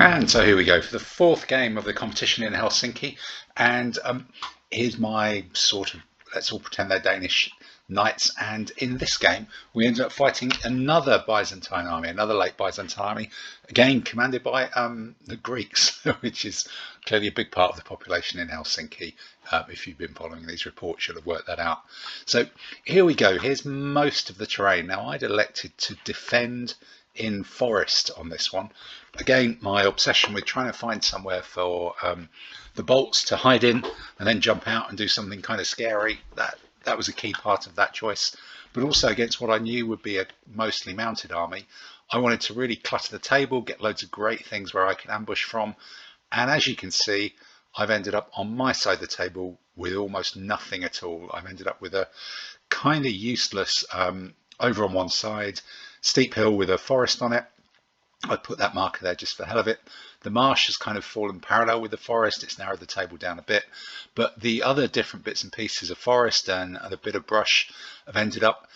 And so here we go for the fourth game of the competition in Helsinki, and here's my sort of, let's all pretend they're Danish knights, and in this game we ended up fighting another Byzantine army, another late Byzantine army, again commanded by the Greeks, which is clearly a big part of the population in Helsinki. If you've been following these reports, you'll have worked that out. So here we go, here's most of the terrain. Now I'd elected to defend in forest on this one. Again, my obsession with trying to find somewhere for the bolts to hide in and then jump out and do something kind of scary, that was a key part of that choice. But also against what I knew would be a mostly mounted army, I wanted to really clutter the table, get loads of great things where I can ambush from, and as you can see, I've ended up on my side of the table with almost nothing at all. I've ended up with a kind of useless over on one side steep hill with a forest on it. I put that marker there just for the hell of it. The marsh has kind of fallen parallel with the forest. It's narrowed the table down a bit, but the other different bits and pieces of forest and a bit of brush have ended up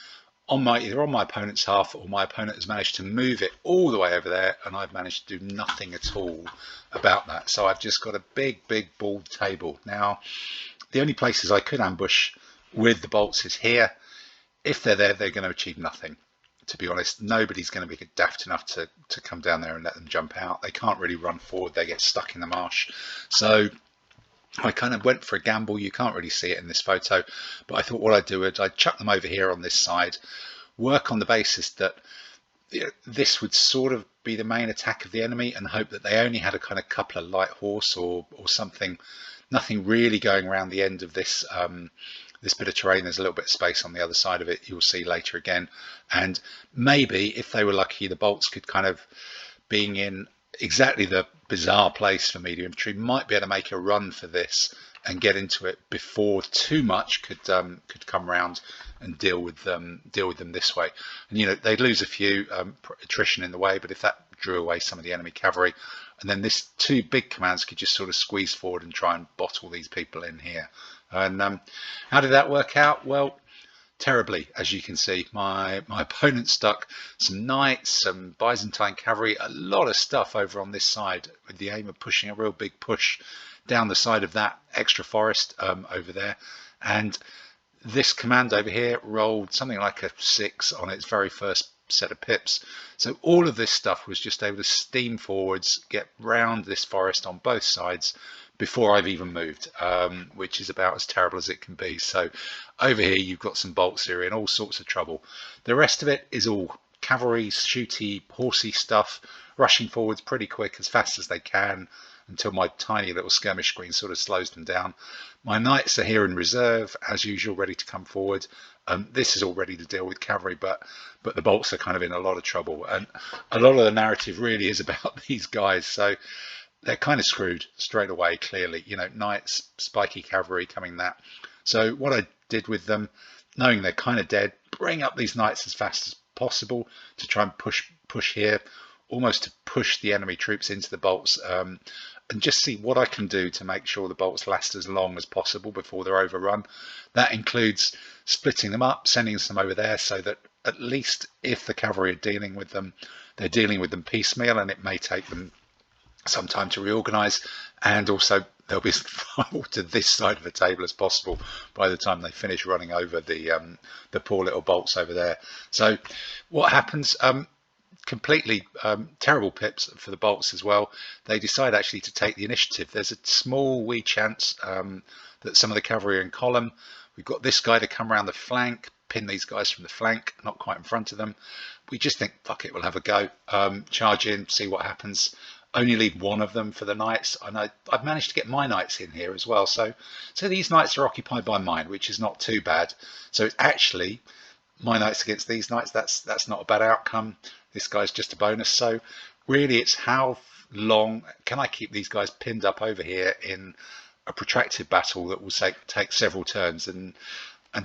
on either on my opponent's half, or my opponent has managed to move it all the way over there and I've managed to do nothing at all about that. So I've just got a big bald table. Now the only places I could ambush with the bolts is here. If they're there, they're going to achieve nothing. To be honest, nobody's going to be daft enough to come down there and let them jump out. They can't really run forward, they get stuck in the marsh. So I kind of went for a gamble. You can't really see it in this photo, but I thought what I'd do is I'd chuck them over here on this side, work on the basis that this would sort of be the main attack of the enemy, and hope that they only had a kind of couple of light horse or something, nothing really going around the end of this this bit of terrain. There's a little bit of space on the other side of it, you'll see later again, and maybe if they were lucky, the bolts could kind of, being in exactly the bizarre place for medium infantry, might be able to make a run for this and get into it before too much could come around and deal with them this way. And they'd lose a few attrition in the way, but if that drew away some of the enemy cavalry, and then this two big commands could just sort of squeeze forward and try and bottle these people in here. And how did that work out? Well, terribly, as you can see. My opponent stuck some knights, some Byzantine cavalry, a lot of stuff over on this side, with the aim of pushing a real big push down the side of that extra forest over there. And this command over here rolled something like a 6 on its very first set of pips. So all of this stuff was just able to steam forwards, get round this forest on both sides before I've even moved, which is about as terrible as it can be. So over here you've got some bolts here in all sorts of trouble. The rest of it is all cavalry, shooty, horsey stuff, rushing forwards pretty quick, as fast as they can, until my tiny little skirmish screen sort of slows them down. My knights are here in reserve, as usual, ready to come forward. This is all ready to deal with cavalry, but the bolts are kind of in a lot of trouble, and a lot of the narrative really is about these guys. So they're kind of screwed straight away, clearly. Knights, spiky cavalry coming that. So what I did with them, knowing they're kind of dead, bring up these knights as fast as possible to try and push here, almost to push the enemy troops into the bolts, and just see what I can do to make sure the bolts last as long as possible before they're overrun. That includes splitting them up, sending some over there, so that at least if the cavalry are dealing with them, they're dealing with them piecemeal, and it may take them some time to reorganize, and also they'll be as far to this side of the table as possible by the time they finish running over the poor little bolts over there. So what happens? Completely terrible pips for the bolts as well. They decide actually to take the initiative. There's a small wee chance that some of the cavalry are in column. We've got this guy to come around the flank, pin these guys from the flank, not quite in front of them. We just think, fuck it, we'll have a go, charge in, see what happens. Only leave one of them for the knights. I know I've managed to get my knights in here as well, so these knights are occupied by mine, which is not too bad. So it's actually my knights against these knights. That's not a bad outcome. This guy's just a bonus. So really it's how long can I keep these guys pinned up over here in a protracted battle that will take several turns, and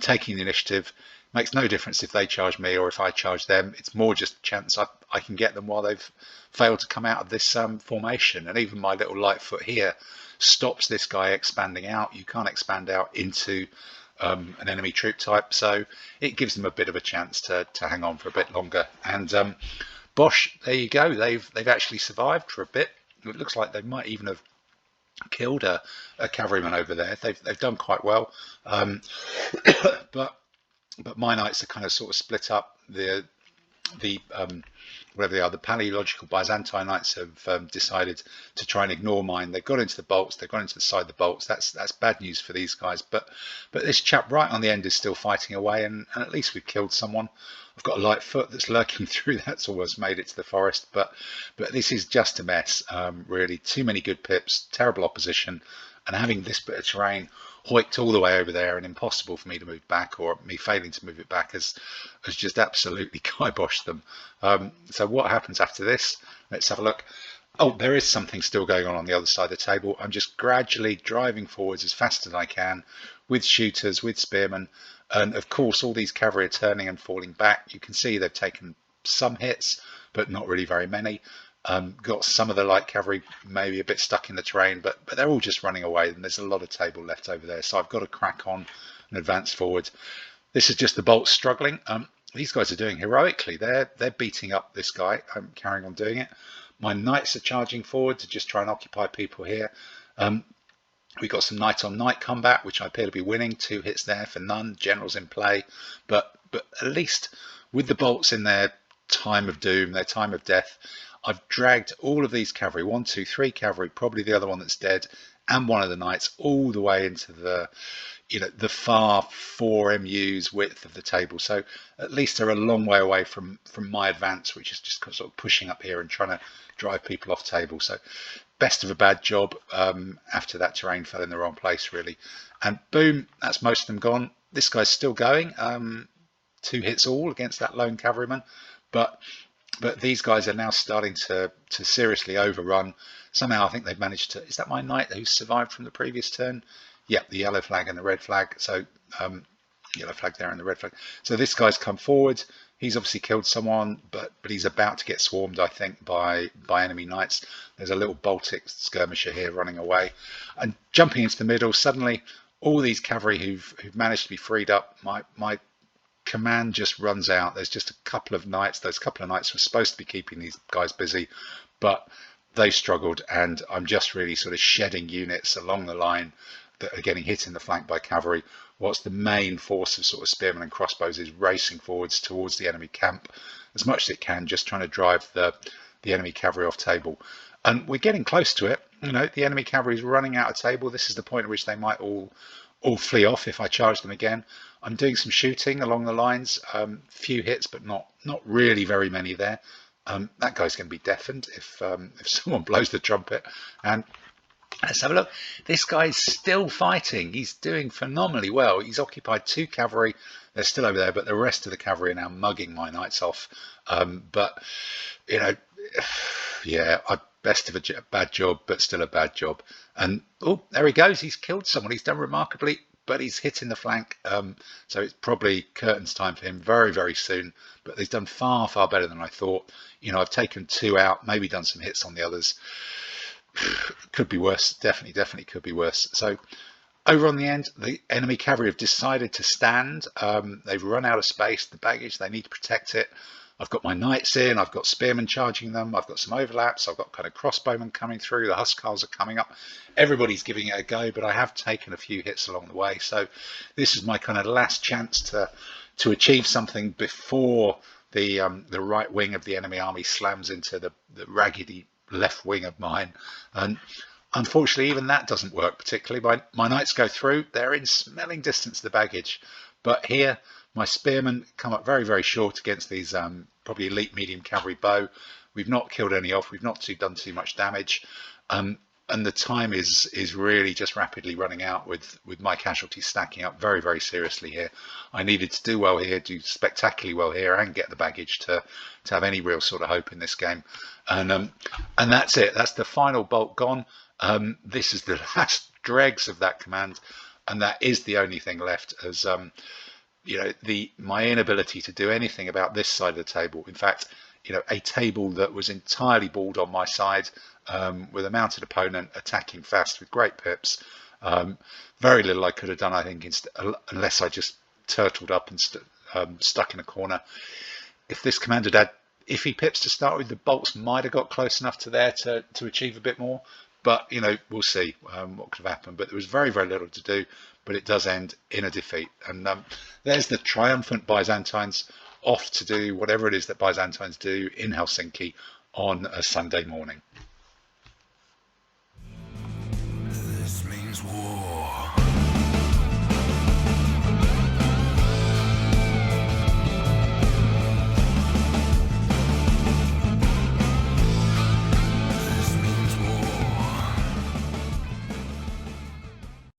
taking the initiative makes no difference if they charge me or if I charge them. It's more just a chance I can get them while they've failed to come out of this formation. And even my little light foot here stops this guy expanding out. You can't expand out into an enemy troop type, so it gives them a bit of a chance to hang on for a bit longer. And Bosch, there you go, they've actually survived for a bit. it looks like they might even have killed a cavalryman over there. They've done quite well, but my knights are kind of sort of split up. The whatever they are, the Paleological Byzantine knights have decided to try and ignore mine. They've got into the bolts, they've gone into the side of the bolts. That's bad news for these guys. But this chap right on the end is still fighting away, and at least we've killed someone. I've got a light foot that's lurking through. That's almost made it to the forest, but this is just a mess. Really, too many good pips, terrible opposition, and having this bit of terrain hoiked all the way over there and impossible for me to move back, or me failing to move it back has just absolutely kiboshed them. So what happens after this? Let's have a look. Oh, there is something still going on the other side of the table. I'm just gradually driving forwards as fast as I can with shooters, with spearmen, and of course all these cavalry are turning and falling back. You can see they've taken some hits, but not really very many. Got some of the light cavalry maybe a bit stuck in the terrain, but they're all just running away, and there's a lot of table left over there. So I've got to crack on and advance forward. This is just the bolts struggling. These guys are doing heroically. They're beating up this guy. I'm carrying on doing it. My knights are charging forward to just try and occupy people here. We've got some knight on knight combat, which I appear to be winning. 2 hits there for none. Generals in play, but at least with the bolts in their time of doom, their time of death, I've dragged all of these cavalry, 1, 2, 3 cavalry, probably the other one that's dead, and one of the knights, all the way into the, the far 4 MUs width of the table. So at least they're a long way away from my advance, which is just sort of pushing up here and trying to drive people off table. So best of a bad job after that terrain fell in the wrong place, really. And boom, that's most of them gone. This guy's still going. 2 hits all against that lone cavalryman, but these guys are now starting to seriously overrun. Somehow I think they've managed to, is that my knight who survived from the previous turn? Yeah, the yellow flag and the red flag. So yellow flag there and the red flag. So this guy's come forward. He's obviously killed someone, but he's about to get swarmed, I think, by enemy knights. There's a little Baltic skirmisher here running away. And jumping into the middle, suddenly all these cavalry who've managed to be freed up, my command just runs out. There's just a couple of knights. Those couple of knights were supposed to be keeping these guys busy, but they struggled, and I'm just really sort of shedding units along the line that are getting hit in the flank by cavalry, whilst the main force of sort of spearmen and crossbows is racing forwards towards the enemy camp as much as it can, just trying to drive the enemy cavalry off table. And we're getting close to it. The enemy cavalry is running out of table. This is the point at which they might all flee off if I charge them again. I'm doing some shooting along the lines, few hits, but not really very many there. That guy's going to be deafened if someone blows the trumpet. And let's have a look. This guy's still fighting. He's doing phenomenally well. He's occupied 2 cavalry. They're still over there, but the rest of the cavalry are now mugging my knights off. But yeah, best of a bad job, but still a bad job. And oh, there he goes. He's killed someone. He's done remarkably, but he's hit in the flank. So it's probably curtains time for him very, very soon. But he's done far, far better than I thought. I've taken 2 out, maybe done some hits on the others. Could be worse. Definitely could be worse. So over on the end, the enemy cavalry have decided to stand. They've run out of space. The baggage, they need to protect it. I've got my knights in, I've got spearmen charging them, I've got some overlaps, I've got kind of crossbowmen coming through, the huscarls are coming up. Everybody's giving it a go, but I have taken a few hits along the way. So this is my kind of last chance to achieve something before the right wing of the enemy army slams into the raggedy left wing of mine. And unfortunately, even that doesn't work particularly. My knights go through, they're in smelling distance of the baggage, but here my spearmen come up very, very short against these probably elite medium cavalry bow. We've not killed any off. We've not done too much damage. And the time is really just rapidly running out with my casualties stacking up very, very seriously here. I needed to do well here, do spectacularly well here, and get the baggage to have any real sort of hope in this game. And that's it. That's the final bolt gone. This is the last dregs of that command, and that is the only thing left as my inability to do anything about this side of the table. In fact, a table that was entirely balled on my side, with a mounted opponent attacking fast with great pips. Very little I could have done, I think, unless I just turtled up and stuck in a corner. If this commander had iffy pips to start with. The bolts might have got close enough to there to achieve a bit more, but we'll see what could have happened. But there was very, very little to do, but it does end in a defeat. And there's the triumphant Byzantines off to do whatever it is that Byzantines do in Helsinki on a Sunday morning.